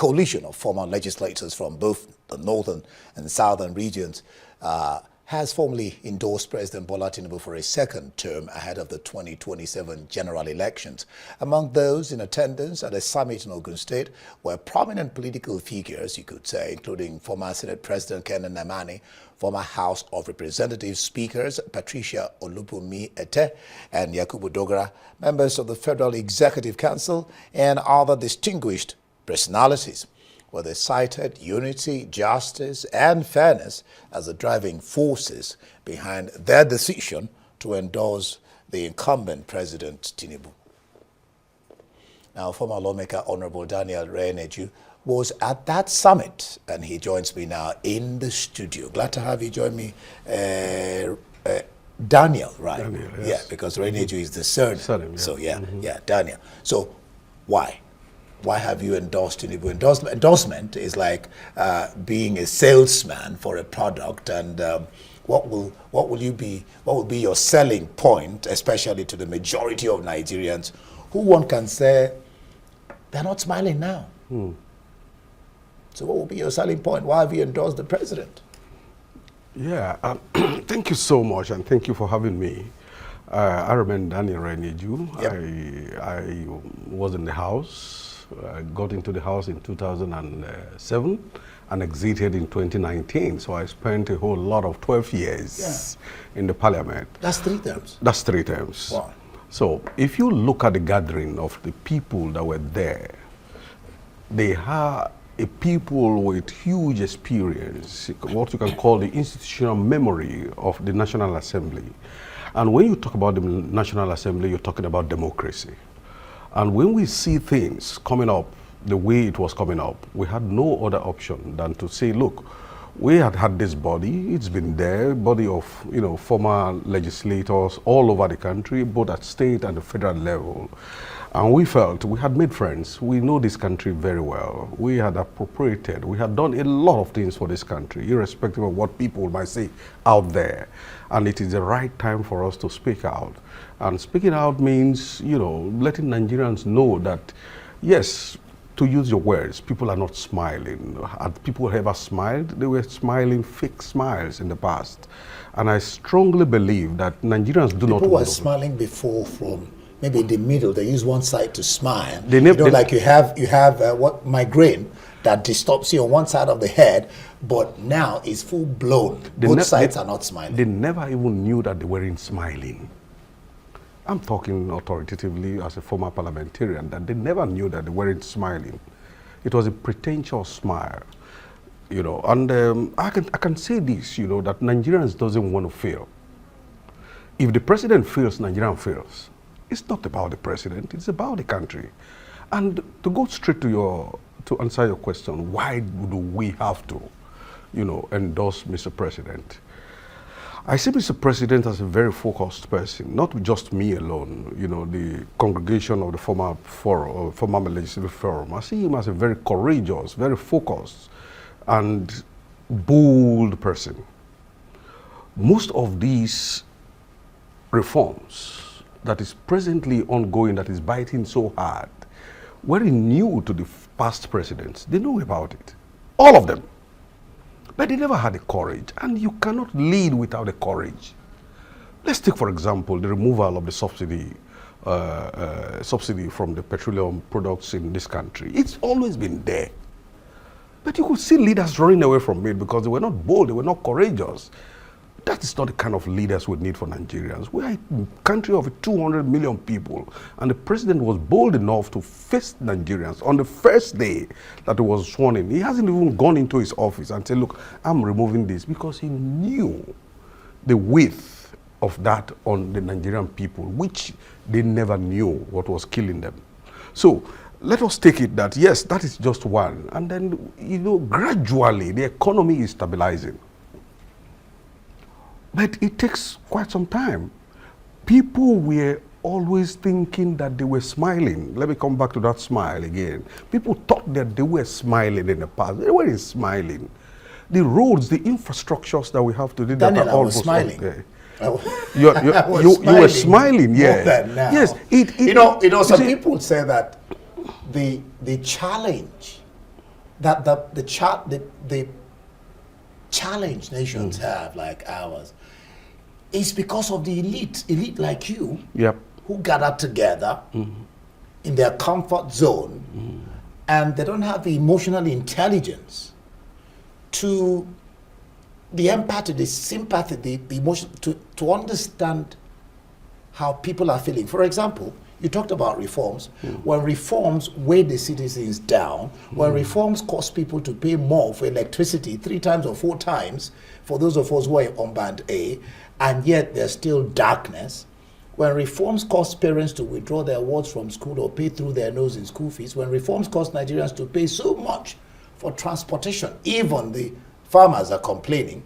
coalition of former legislators from both the northern and southern regions has formally endorsed President Bola Tinubu for a second term ahead of the 2027 general elections. Among those in attendance at a summit in Ogun State were prominent political figures, you could say, including former Senate President Ken Nnamani, former House of Representatives speakers Patricia Olubunmi Ete and Yakubu Dogara, members of the Federal Executive Council, and other distinguished personalities, where they cited unity, justice, and fairness as the driving forces behind their decision to endorse the incumbent President Tinubu. Now, former lawmaker Honorable Daniel Reyenieju was at that summit, and he joins me now in the studio. Glad to have you join me, Daniel, right? Daniel, yes. Yeah, because Reyenieju is the surname. Yeah. So, yeah, Daniel. So, why? Why have you endorsed Tinubu? Endorsement is like being a salesman for a product, and what will be your selling point, especially to the majority of Nigerians, who one can say they're not smiling now. So what will be your selling point? Why have you endorsed the president? Yeah, thank you so much, and thank you for having me. I remember Daniel Reyenieju. Yep. I was in the House. I got into the House in 2007 and exited in 2019. So I spent a whole lot of 12 years in the parliament. That's 3 terms? That's 3 terms. Wow. So if you look at the gathering of the people that were there, they are a people with huge experience, what you can call the institutional memory of the National Assembly. And when you talk about the National Assembly, you're talking about democracy. And when we see things coming up the way it was coming up, we had no other option than to say, look, we had this body, it's been there, body of former legislators all over the country, both at state and the federal level. And we felt we had made friends. We know this country very well. We had appropriated, we had done a lot of things for this country, irrespective of what people might say out there. And it is the right time for us to speak out. And speaking out means, letting Nigerians know that, yes, to use your words, people are not smiling. Had people ever smiled? They were smiling fake smiles in the past. And I strongly believe that Nigerians do not... People were smiling before from maybe in the middle. They use one side to smile. Like you have migraine that disturbs you on one side of the head, but now it's full blown. Both sides are not smiling. They never even knew that they weren't smiling. I'm talking authoritatively as a former parliamentarian, that they never knew that they weren't smiling. It was a pretentious smile, and I can say this, that Nigerians doesn't want to fail. If the president fails, Nigerian fails. It's not about the president, it's about the country. And to go straight to answer your question, why do we have to, endorse Mr. President? I see Mr. President as a very focused person, not just me alone, the congregation of the former legislative forum. I see him as a very courageous, very focused, and bold person. Most of these reforms that is presently ongoing, that is biting so hard, were new to the past presidents. They know about it, all of them. But they never had the courage, and you cannot lead without the courage. Let's take, for example, the removal of the subsidy from the petroleum products in this country. It's always been there. But you could see leaders running away from it because they were not bold, they were not courageous. That is not the kind of leaders we need for Nigerians. We are a country of 200 million people, and the president was bold enough to face Nigerians on the first day that he was sworn in. He hasn't even gone into his office and said, look, I'm removing this, because he knew the width of that on the Nigerian people, which they never knew what was killing them. So let us take it that, yes, that is just one. And then, gradually the economy is stabilizing. But it takes quite some time. People were always thinking that they were smiling. Let me come back to that smile again. People thought that they were smiling in the past. They weren't smiling. The roads, the infrastructures that we have today, Daniel, that are almost smiling. Okay. You were smiling, yeah. Yes. Some people say that the challenge that the challenge nations have, like ours, is because of the elite like you, Yep. who gather together in their comfort zone, and they don't have the emotional intelligence to the empathy, the sympathy, the emotion, to understand how people are feeling. For example, you talked about reforms. When reforms weigh the citizens down, when reforms cause people to pay more for electricity 3 times or 4 times for those of us who are on band A, and yet there's still darkness, when reforms cause parents to withdraw their wards from school or pay through their nose in school fees, when reforms cause Nigerians to pay so much for transportation, even the farmers are complaining,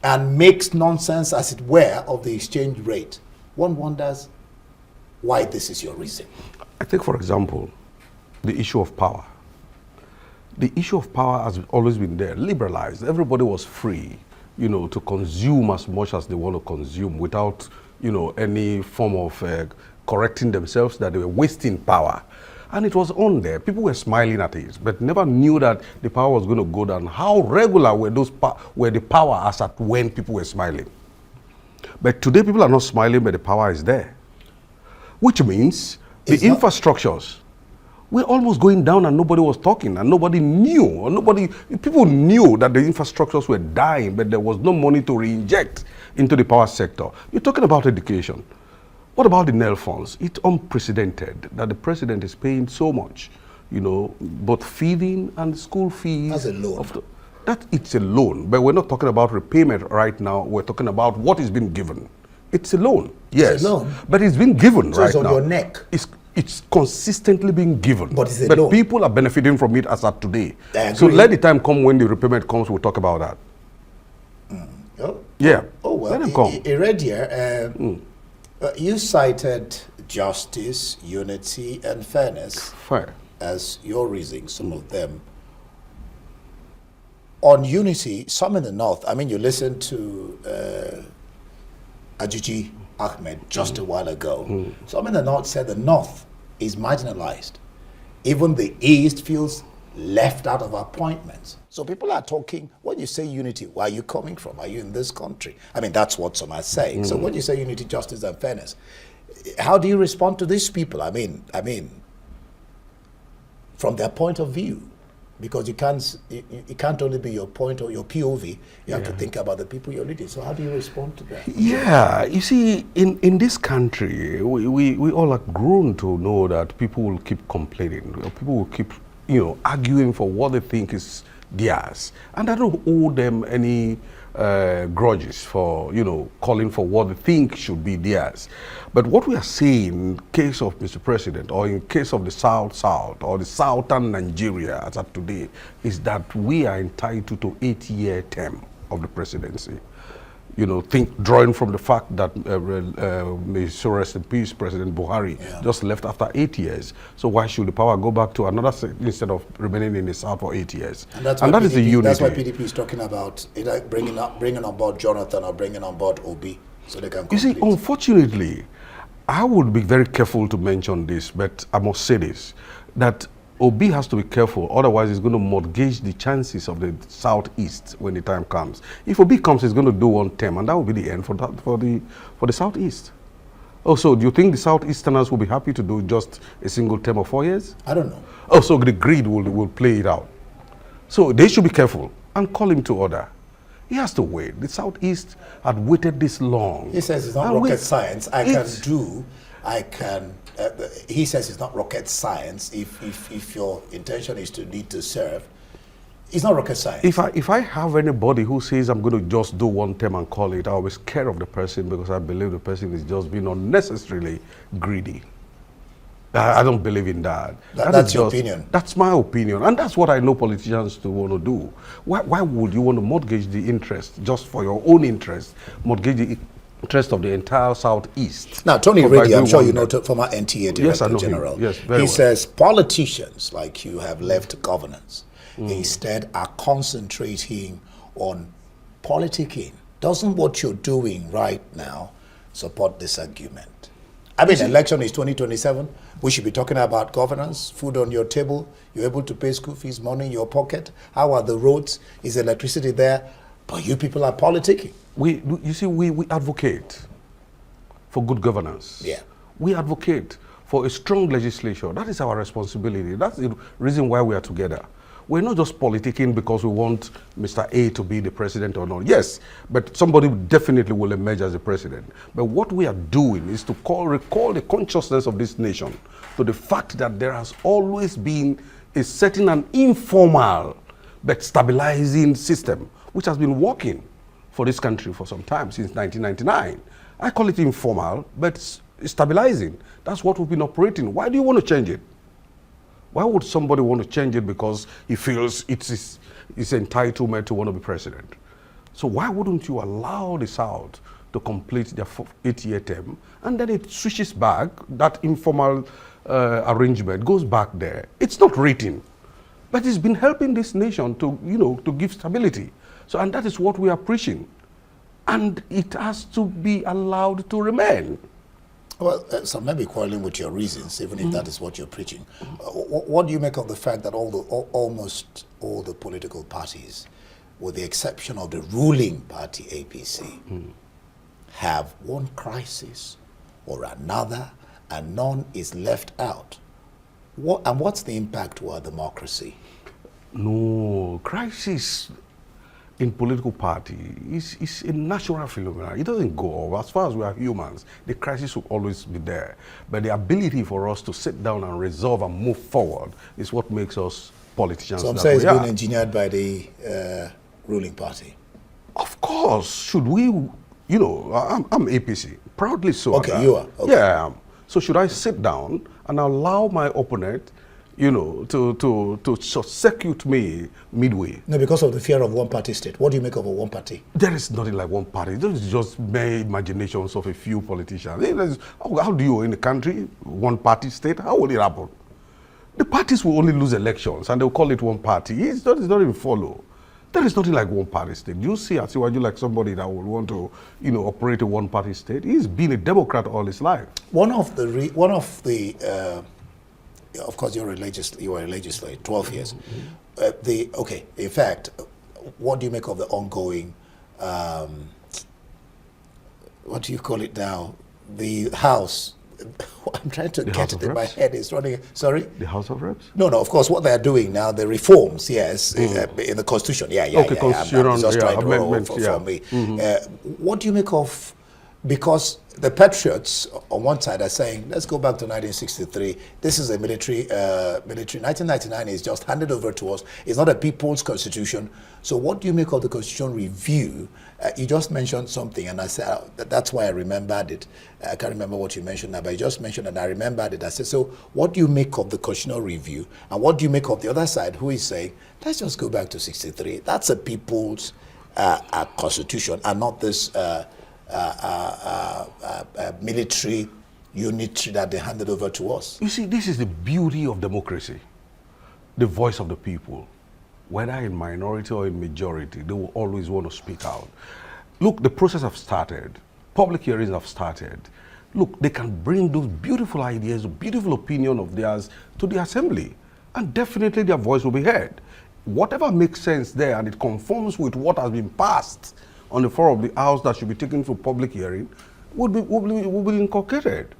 and makes nonsense, as it were, of the exchange rate, one wonders why this is your reason. I think, for example, the issue of power. The issue of power has always been there, liberalized. Everybody was free, to consume as much as they want to consume without, any form of correcting themselves that they were wasting power. And it was on there. People were smiling at it, but never knew that the power was going to go down. How regular were the power as at when people were smiling? But today people are not smiling, but the power is there. Which means the infrastructures were almost going down and nobody was talking and nobody knew, or people knew that the infrastructures were dying, but there was no money to re-inject into the power sector. You're talking about education. What about the NEL funds? It's unprecedented that the president is paying so much, both feeding and school fees. As a loan. It's a loan, but we're not talking about repayment right now. We're talking about what is being given. It's a loan, yes. It's a loan. But it's been given right now. It's on your neck. It's consistently being given. But it's a loan. People are benefiting from it as at today. So let the time come when the repayment comes, we'll talk about that. Oh. Yeah. Oh, well, let them come. You cited justice, unity, and fairness Fair. as your reasons, some of them. On unity, some in the north, you listened to Ajiji Ahmed just a while ago. Some in the north said the north is marginalized. Even the east feels left out of appointments. So people are talking, when you say unity, where are you coming from? Are you in this country? That's what some are saying. So when you say unity, justice, and fairness, how do you respond to these people? From their point of view, because it can't only be your point or your POV. You have to think about the people you're leading. So how do you respond to that? Yeah, you see, in this country, we all are grown to know that people will keep complaining. People will keep, arguing for what they think is theirs. And I don't owe them any grudges for, calling for what they think should be theirs. But what we are saying in case of Mr. President, or in case of the South, or the Southern Nigeria as of today, is that we are entitled to 8-year term of the presidency. Drawing from the fact that may so rest in peace, President Buhari just left after 8 years. So why should the power go back to another instead of remaining in the South for 8 years? And that is the unity. That's why PDP is talking about either bringing on board Jonathan or bringing on board Obi, so they can complete. You see, unfortunately, I would be very careful to mention this, but I must say this, that Obi has to be careful, otherwise he's going to mortgage the chances of the Southeast when the time comes. If Obi comes, he's going to do 1 term, and that will be the end for the Southeast. Also, do you think the Southeasterners will be happy to do just a single term of 4 years? I don't know. Also, the greed will play it out. So they should be careful and call him to order. He has to wait. The Southeast had waited this long. He says it's not rocket science. He says it's not rocket science. If your intention is to lead to serve, it's not rocket science. If I have anybody who says I'm going to just do 1 term and call it, I'll be scared of the person, because I believe the person is just being unnecessarily greedy. I don't believe in that. That's your opinion. That's my opinion, and that's what I know politicians to want to do. Why would you want to mortgage the interest just for your own interest? Mortgage the interest of the entire Southeast. Now, Tony Reddy, I'm sure you know, former NTA Director yes, I know General. Him. Yes, very he well. says politicians like you have left governance. Instead are concentrating on politicking. Doesn't what you're doing right now support this argument? I mean, election is 2027. We should be talking about governance, food on your table. You're able to pay school fees, money in your pocket. How are the roads? Is electricity there? But you people are politicking. You see, we advocate for good governance. Yeah. We advocate for a strong legislature. That is our responsibility. That's the reason why we are together. We're not just politicking because we want Mr. A to be the president or not. Yes, but somebody definitely will emerge as the president. But what we are doing is to recall the consciousness of this nation to the fact that there has always been a certain and informal but stabilizing system which has been working for this country for some time, since 1999. I call it informal, but stabilizing. That's what we've been operating. Why do you want to change it? Why would somebody want to change it because he feels it's his entitlement to want to be president? So why wouldn't you allow the South to complete their 8-year term, and then it switches back, that informal arrangement goes back there. It's not written, but it's been helping this nation to, to give stability. So, and that is what we are preaching. And it has to be allowed to remain. Well, so maybe quarreling with your reasons, even if that is what you're preaching. What do you make of the fact that almost all the political parties, with the exception of the ruling party, APC, have one crisis or another, and none is left out? And what's the impact to our democracy? No, crisis in political party is a natural phenomenon. It doesn't go off. As far as we are humans, the crisis will always be there. But the ability for us to sit down and resolve and move forward is what makes us politicians. So I'm saying it's been engineered by the ruling party. Of course. Should we, I'm APC, proudly so. Okay, you are. Okay. Yeah, I am. So should I sit down and allow my opponent to circuit me midway? No, because of the fear of one-party state. What do you make of a one-party? There is nothing like one party. This is just mere imaginations of a few politicians. How do you, in a country, one-party state, how will it happen? The parties will only lose elections, and they'll call it one party. It doesn't even follow. There is nothing like one-party state. Do you see Asiwaju like somebody that would want to, operate a one-party state? He's been a Democrat all his life. Of course, you were a legislator, 12 years. In fact, what do you make of the ongoing, what do you call it now? The House. I'm trying to get it in my head. It's running. Sorry? The House of Reps? No, of course, what they're doing now, the reforms, yes, in the Constitution. Okay, Constitution, I'm just trying to roll for me. What do you make of, because the patriots on one side are saying, let's go back to 1963. This is a military. 1999 is just handed over to us. It's not a people's constitution. So what do you make of the constitution review? You just mentioned something, and I said, that's why I remembered it. I can't remember what you mentioned now, but you just mentioned and I remembered it. I said, so what do you make of the constitutional review? And what do you make of the other side who is saying, let's just go back to 63. That's a people's constitution and not this military unitary that they handed over to us. You see, this is the beauty of democracy. The voice of the people, whether in minority or in majority, they will always want to speak out. Look, the process have started. Public hearings have started. Look, they can bring those beautiful ideas, beautiful opinion of theirs to the assembly, and definitely their voice will be heard. Whatever makes sense there and it conforms with what has been passed on the floor of the House that should be taken to public hearing will be inculcated.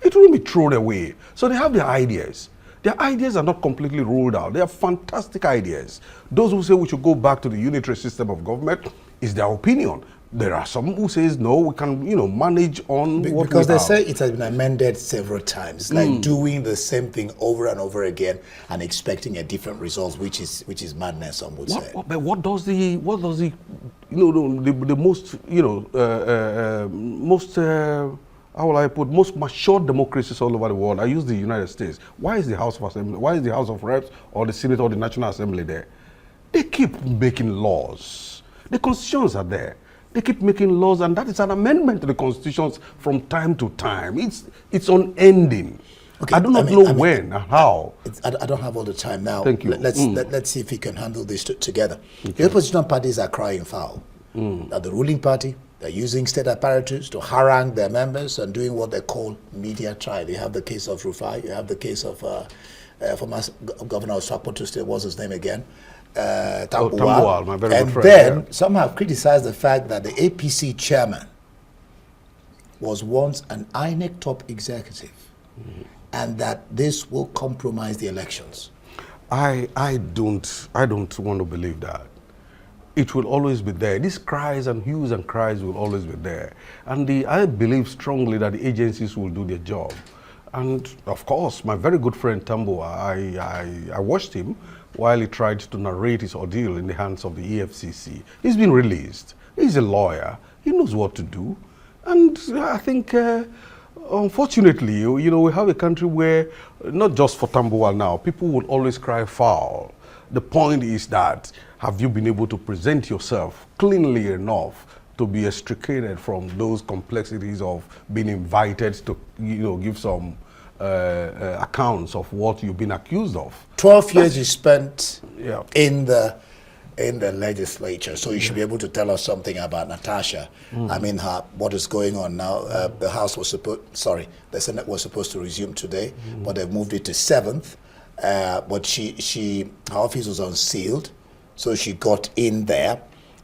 It will be thrown away. So they have their ideas. Their ideas are not completely ruled out. They are fantastic ideas. Those who say we should go back to the unitary system of government is their opinion. There are some who says no, we can, manage on what we have. Because they say it has been amended several times, like doing the same thing over and over again and expecting a different result, which is madness. Some would say. But what does the how will I put, most matured democracies all over the world? I use the United States. Why is the House of Assembly? Why is the House of Reps or the Senate or the National Assembly there? They keep making laws. The constitutions are there. They keep making laws, and that is an amendment to the constitutions from time to time. It's unending. Okay, I do not know when and how. I don't have all the time now. Thank you. Let's see if we can handle this together. Okay. The opposition parties are crying foul. That the ruling party They're using state apparatus to harangue their members and doing what they call media trial. You have the case of Rufai, you have the case of former governor of Sokoto State, what's his name again? Tambuwal, my very and good friend. then Yeah. some have criticized the fact that the APC chairman was once an INEC top executive, and that this will compromise the elections. I don't want to believe that. It will always be there. These cries and hues and cries will always be there. And I believe strongly that the agencies will do their job. And of course, my very good friend Tambo, I watched him while he tried to narrate his ordeal in the hands of the EFCC. He's been released. He's a lawyer. He knows what to do. And I think, unfortunately, you know, we have a country where, not just for Tambuwal now, people will always cry foul. The point is that, have you been able to present yourself cleanly enough to be extricated from those complexities of being invited to, you know, give some accounts of what you've been accused of? 12 years you spent Yeah. in the legislature, so you should be able to tell us something about Natasha. I mean, what is going on now? The House was the Senate was supposed to resume today, but they've moved it to 7th. But her office was unsealed, so she got in there.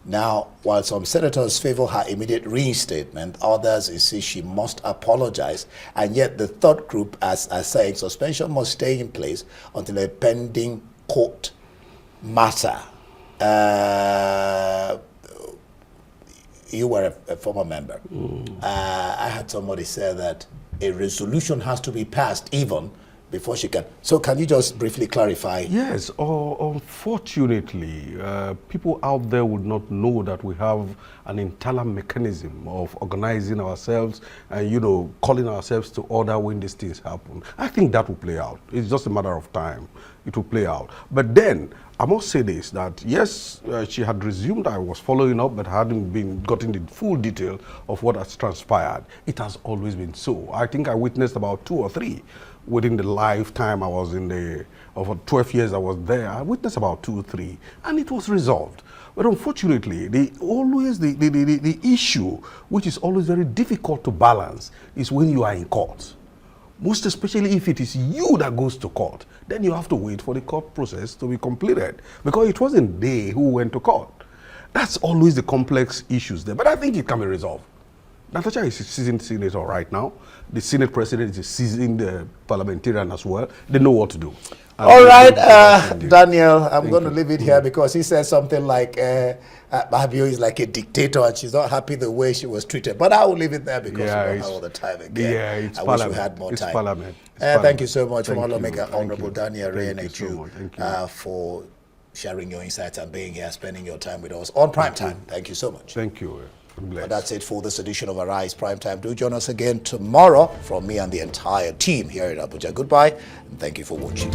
Now, while some senators favor her immediate reinstatement, others insist she must apologize. And yet the third group are saying suspension must stay in place until a pending court matter. You were a former member. I had somebody say that a resolution has to be passed even before she can. So can you just briefly clarify? Yes, unfortunately, people out there would not know that we have an internal mechanism of organizing ourselves and, you know, calling ourselves to order when these things happen. I think that will play out. It's just a matter of time. It will play out. But then, I must say this, that yes, she had resumed, I was following up, but hadn't gotten the full detail of what has transpired. It has always been so. I think I witnessed about 2 or 3 within the lifetime I was over 12 years I was there. I witnessed about 2 or 3, and it was resolved. But unfortunately, the issue, which is always very difficult to balance, is when you are in court. Most especially if it is you that goes to court, then you have to wait for the court process to be completed, because it wasn't they who went to court. That's always the complex issues there, but I think it can be resolved. Natasha is a seasoned senator right now. The Senate president is a seasoned parliamentarian as well. They know what to do. All right, Daniel, I'm going to leave it here because he said something like Babio is like a dictator and she's not happy the way she was treated. But I will leave it there because we don't have all the time again. Yeah, it's I parliament. wish we had more time. Parliament. Thank you so much, Thank from you. Lawmaker, Honorable Daniel Reyenieju, Reyenieju, for sharing your insights and being here, spending your time with us on Prime Time. Thank you so much. Thank you. But that's it for this edition of Arise Prime Time. Do join us again tomorrow from me and the entire team here in Abuja. Goodbye, and thank you for watching.